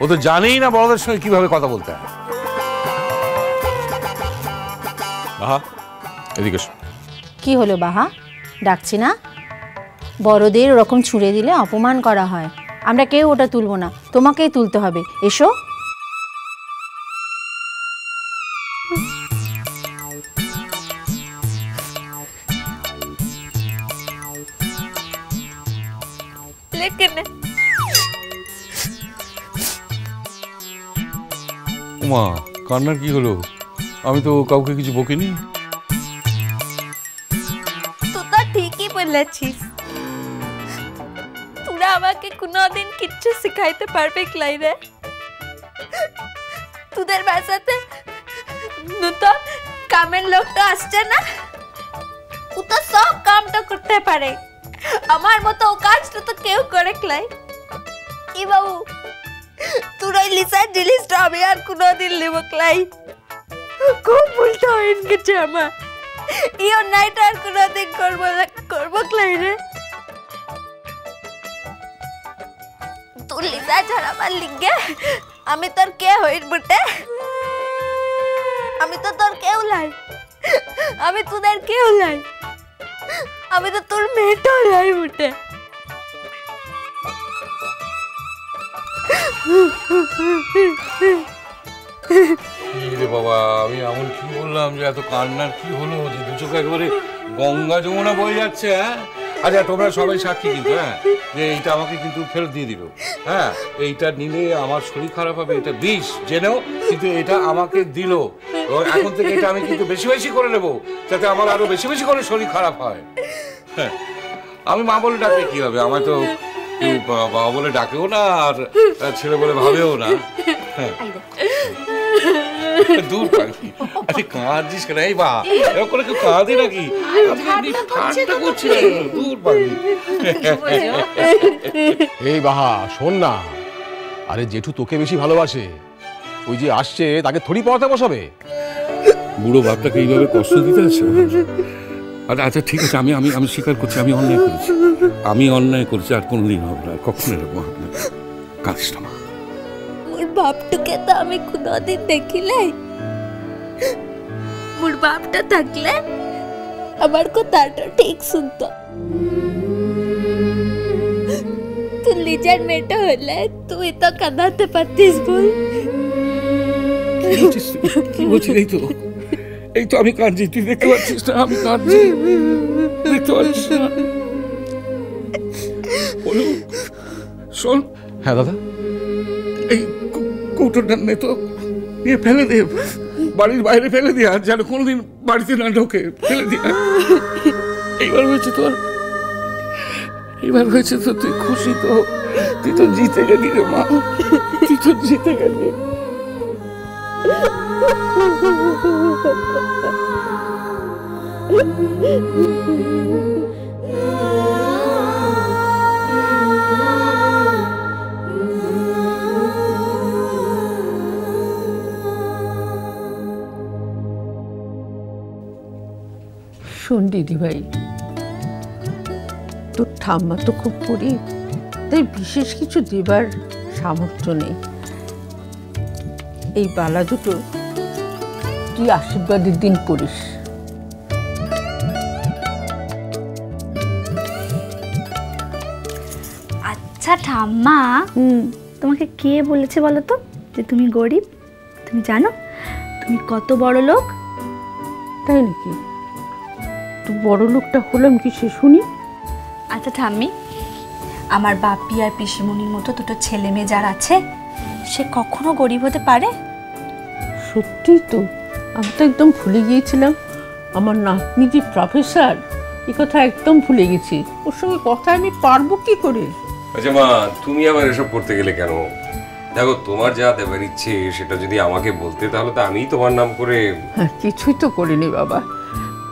ও তো জানেই না বড়দের সঙ্গে কিভাবে কথা বলতে হয়। বাহা এদিকে এসো। কি হলো বাহা, ডাকছি না? বড়দের ওরকম ছুঁড়ে দিলে অপমান করা হয়, আমরা কেউ ওটা তুলবো না, তোমাকেই তুলতে হবে। এসো। মা কান্নার কি হলো? আমি তো কাউকে কিছু বকিনি। তুই তো ঠিকই বলেছিস, তোরা আমাকে কোনোদিন কিচ্ছু শিখাইতে পারবে ক্লাই রে? তোদের বাসাতে নতুন কামের লোকটা আসছে না, ও তো সব কামটা করতে পারে, আমার মতো ও কাজটা তো কেউ করে ক্লাই। কি বাবু, তোর ওই লিসার জিনিসটা আমি আর কোনোদিন নেব ক্লাই? খুব ভুলটা হয়ে গেছে আমার, এই অন্যায়টা আর কোনোদিন করবো ক্লাই রে। তোর লিসা ছাড়াবার লিগে আমি তোর কে হইর বুটে? আমি তো তোর কেউ লাই, আমি তোদের কেউ লাই, আমি তো তোর মেয়েটা লাই বুটে। রে বাবা, আমি এমন কি বললাম যে এত কান্নার কি হলো যে দু চোখ একেবারে গঙ্গা যমুনা বয়ে যাচ্ছে? হ্যাঁ আচ্ছা, তোমরা সবাই সাক্ষী কিন্তু, হ্যাঁ, যে এইটা আমাকে কিন্তু ফেরত দিয়ে দিল। হ্যাঁ, এইটা নিলে আমার শরীর খারাপ হবে, এটা বিষ জেনেও, কিন্তু এটা আমাকে দিল। এখন থেকে এটা আমি কিন্তু বেশি বেশি করে নেবো, যাতে আমার আরো বেশি বেশি করে শরীর খারাপ হয়। হ্যাঁ, আমি মা বলে ডাকে কি হবে, আমার তো কেউ বাবা বলে ডাকেও না আর ছেলে বলে ভাবেও না। হ্যাঁ, দূর পাখি, আরে কাঁদছিস কেন? এই বা এরকম করে কেউ কাঁদে নাকি? ঠান্ডা করছে, দূর পাখি। এই বাহা শোন না, আরে জেঠু তোকে বেশি ভালোবাসে, ওই যে আসছে তাকে থোড়ি পড়াতে বসাবে? বুড়ো বাপটাকে এইভাবে কষ্ট দিতে আছে? আচ্ছা আচ্ছা ঠিক আছে, আমি আমি আমি স্বীকার করছি, আমি অন্যায় করেছি, আমি অন্যায় করেছি, আর কোনোদিন হবে না, কখনো এরকম হবে না। কাঁদিস না মা। মোর বাপটাকে তো আমি কোনোদিন দেখিলাই, মোর বাপটা থাকলে আমার কথাটা ঠিক শুনতো। তুই লিজার মেয়েটা হলে তুই তো কাঁদাতে পারতিস বল। কি বলছিস? এই তো আমি কাঁদছি, তুই দেখতে পাচ্ছিস না আমি কাঁদছি? দেখতে পাচ্ছিস না? শোন। হ্যাঁ দাদা। এই কৌটোটা নে তো, নিয়ে ফেলে দে, বাড়ির বাইরে ফেলে দিয়া, যেন কোনোদিন বাড়িতে না ঢোকে, ফেলে দিয়া। এইবার হয়েছে তোর, এইবার হয়েছে তো, তুই খুশি তো? তুই তো জিতে গেলি রে মা, তুই তো জিতে গেলি। শোন দিদি ভাই, তোর ঠাম্মা তো খুব গরিব, তাই বিশেষ কিছু দেবার সামর্থ্য নেই। এই বালা দুটো তুই আশীর্বাদের দিন করিস। আচ্ছা ঠাম্মা, তোমাকে কে বলেছে বলো তো যে তুমি গরিব? তুমি জানো তুমি কত বড় লোক? তাই নাকি? তো বড় লোকটা হলাম কি সে শুনি? আচ্ছা ঠাম্মি, আমার বাপি আর পিসিমণির মতো দুটো ছেলে মেয়ে যার আছে, সে কখনো গরিব হতে পারে? সত্যি তো, আমি তো একদম ভুলে গিয়েছিলাম। আমার নাতনি যে প্রফেসর, এ কথা একদম ভুলে গেছি। ওর সঙ্গে কথা আমি পারবো কি করে? আচ্ছা মা, তুমি আবার এসব করতে গেলে কেন? দেখো, তোমার যা দেবার ইচ্ছে সেটা যদি আমাকে বলতে, তাহলে তো আমি তোমার নাম করে। হ্যাঁ, কিছুই তো করিনি বাবা,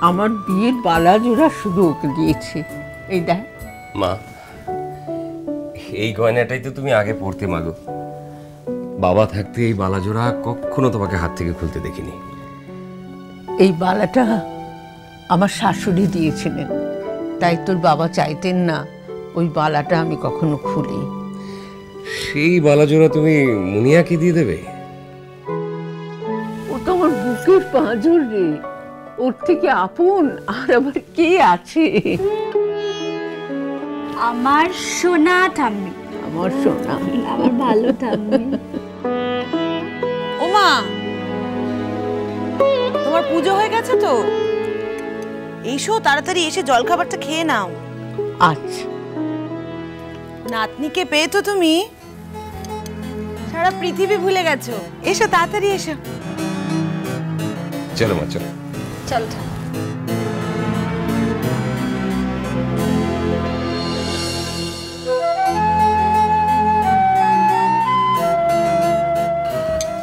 আমার বিয়ের বালা জোড়া শুধু ওকে দিয়েছি। এই দেখ মা, এই গয়নাটাই তো তুমি আগে পড়তে মাগো। বাবা থাকতে এই বালাজোড়া কখনো তোমাকে হাত থেকে খুলতে দেখিনি। এই বালাটা আমার শাশুড়ি দিয়েছিলেন, তাই তোর বাবা চাইতেন না ওই বালাটা আমি কখনো খুলি। সেই বালাজোড়া তুমি মুনিয়াকে দিয়ে দেবে? ও তো আমার বুকের পাঁজর রে, ওর থেকে আপন আর আবার কে আছে? আমার সোনা ঠাম্মি, আমার সোনা, আমার ভালো ঠাম্মি। ওমা, তোমার পুজো হয়ে গেছে তো? এসো তাড়াতাড়ি, এসে জলখাবারটা খেয়ে নাও। আচ্ছা। নাতনিকে পেয়ে তো তুমি সারা পৃথিবী ভুলে গেছো। এসো তাড়াতাড়ি এসো। চলো মা, চলো। চল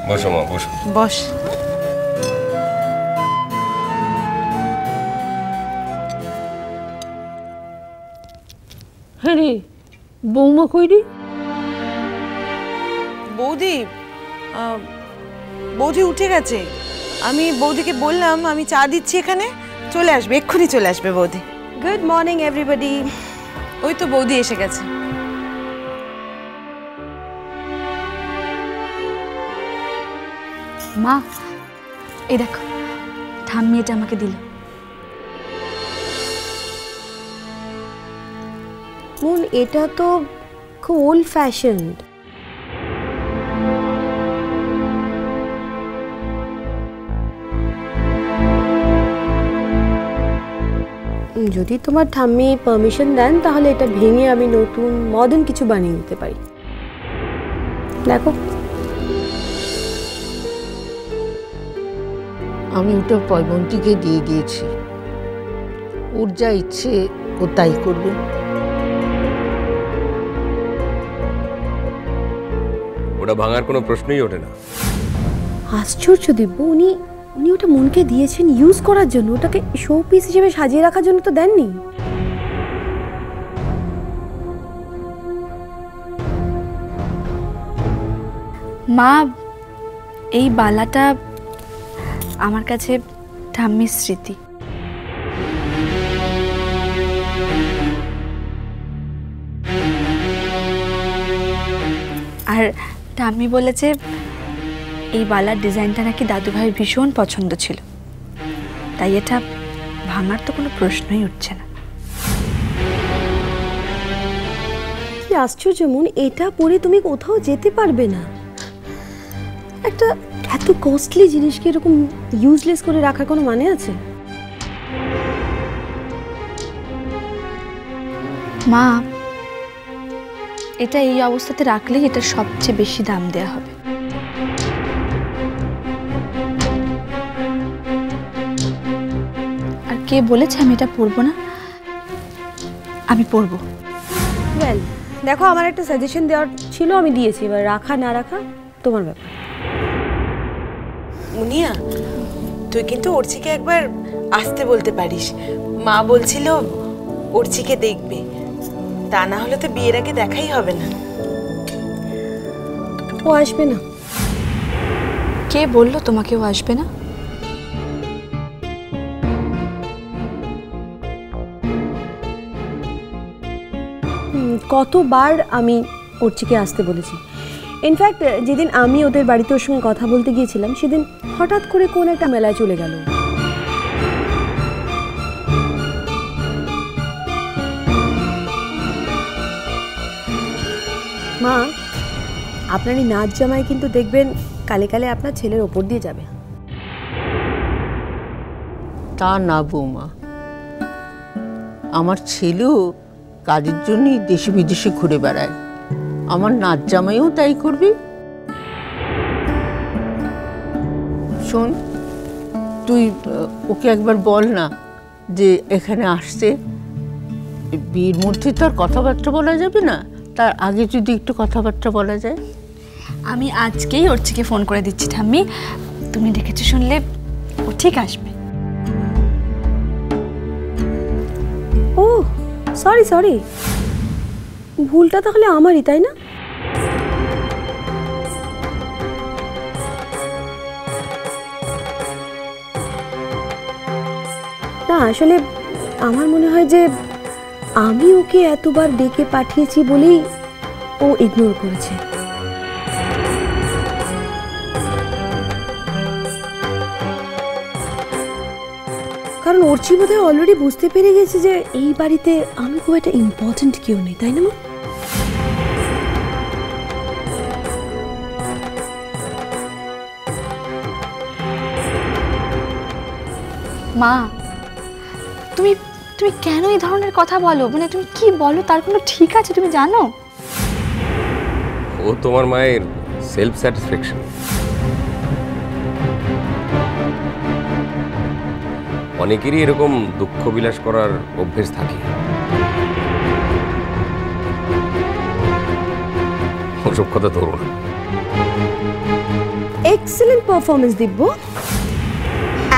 বসো মা, বসো। বস। হ্যাঁ রে, বৌমা কই রে? বৌদি, বৌদি উঠে গেছে। আমি বৌদিকে বললাম আমি চা দিচ্ছি এখানে, চলে আসবে, এক্ষুনি চলে আসবে বৌদি। Good morning everybody. ওই তো বৌদি এসে গেছে। মা, এই দেখো ঠাম্মি এটা আমাকে দিল। মন, এটা তো খুব ওল্ড ফ্যাশনড। যদি তোমার ঠাম্মি পারমিশন দেন তাহলে এটা ভেঙে আমি নতুন মডার্ন কিছু বানিয়ে দিতে পারি। দেখো, আমি ওটা পয়বন্তীকে দিয়ে দিয়েছি, ওর যা ইচ্ছে ও তাই করবে। ওটা ভাঙার কোনো প্রশ্নই ওঠে না। আশ্চর্য দিব্য, উনি ওটা মনকে দিয়েছেন ইউজ করার জন্য, ওটাকে শো পিস হিসেবে সাজিয়ে রাখার জন্য তো দেননি। মা, এই বালাটা আমার কাছে ঠাম্মির স্মৃতি। আর ঠাম্মি বলেছে এই বালার ডিজাইনটা নাকি দাদু ভাইয়ের ভীষণ পছন্দ ছিল, তাই এটা ভাঙার তো কোনো প্রশ্নই উঠছে না। কি আশ্চর্য মন, এটা পরে তুমি কোথাও যেতে পারবে না। একটা এত কস্টলি জিনিসকে এরকম ইউজলেস করে রাখার কোনো মানে আছে? মা, এটা এই অবস্থাতে রাখলেই এটা সবচেয়ে বেশি দাম দেয়া হবে। আর কে বলেছে আমি এটা পরবো না? আমি পরবো। ওয়েল, দেখো, আমার একটা সাজেশন দেওয়ার ছিল, আমি দিয়েছি, এবার রাখা না রাখা তোমার ব্যাপার। মুনিয়া, তুই কিন্তু অর্চিকে একবার আসতে বলতে পারিস। মা বলছিল অর্চিকে দেখবে, তা না হলে তো বিয়ের আগে দেখাই হবে না। ও আসবে না। কে বললো তোমাকে ও আসবে না? কতবার আমি অর্চিকে আসতে বলেছি। ইনফ্যাক্ট যেদিন আমি ওদের বাড়িতে ওর সঙ্গে কথা বলতে গিয়েছিলাম, সেদিন হঠাৎ করে কোন একটা মেলায় চলে গেল। মা, আপনার এই নাচ জামাই কিন্তু দেখবেন কালে কালে আপনার ছেলের ওপর দিয়ে যাবে। তা না বৌমা, আমার ছেলেও কাজের জন্যই দেশে বিদেশে ঘুরে বেড়ায়, আমার নাচ জামাইও তাই করবি। শোন, তুই ওকে একবার বল না যে এখানে আসতে। বিয়ের মধ্যে তো আর কথাবার্তা বলা যাবে না, তার আগে যদি একটু কথাবার্তা বলা যায়। আমি আজকেই অর্চিকে ফোন করে দিচ্ছি ঠাম্মি, তুমি দেখেছো শুনলে ও ঠিক আসবে। ও সরি সরি, ভুলটা তাহলে আমারই, তাই না? না, আসলে আমার মনে হয় যে আমি ওকে এতবার ডেকে পাঠিয়েছি বলেই ও ইগনোর করেছে। কারণ অর্চি বোধহয় অলরেডি বুঝতে পেরে গেছে যে এই বাড়িতে আমি খুব একটা ইম্পর্টেন্ট কেউ নেই, তাই না মা? মা, তুমি তুমি কেন এই ধরনের কথা বলো? মানে তুমি কি বলো তার কোনো ঠিক আছে তুমি জানো? ও তোমার মায়ের সেলফ স্যাটিসফ্যাকশন। অনেকেরই এরকম দুঃখ বিলাস করার অভ্যেস থাকে। ওসব কথা ধরো না। এক্সেলেন্ট পারফরমেন্স দিব্য।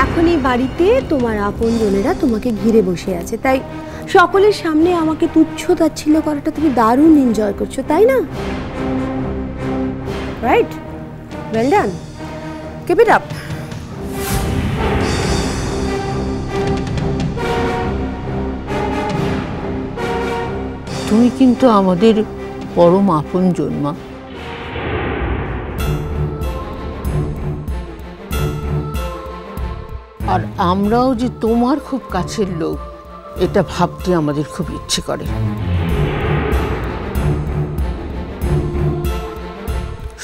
এখন এই বাড়িতে তোমার আপনজনেরা তোমাকে ঘিরে বসে আছে, তাই সকলের সামনে আমাকে তুচ্ছ তাচ্ছিল্য করাটা তুমি দারুণ এনজয় করছো, তাই না? Right, well done, keep it up. তুমি কিন্তু আমাদের পরম আপনজন মা। আর আমরাও যে তোমার খুব কাছের লোক এটা ভাবতে আমাদের খুব ইচ্ছে করে।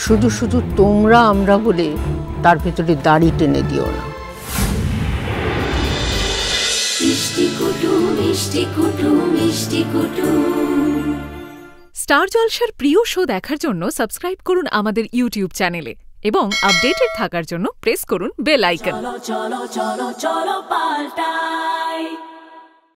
শুধু শুধু তোমরা আমরা বলে তার ভেতরে দাড়ি টেনে দিও না। স্টার জলসার প্রিয় শো দেখার জন্য সাবস্ক্রাইব করুন আমাদের ইউটিউব চ্যানেলে এবং আপডেটেড থাকার জন্য প্রেস করুন বেল আইকন। চলো চলো চলো চলো পাল্টাই।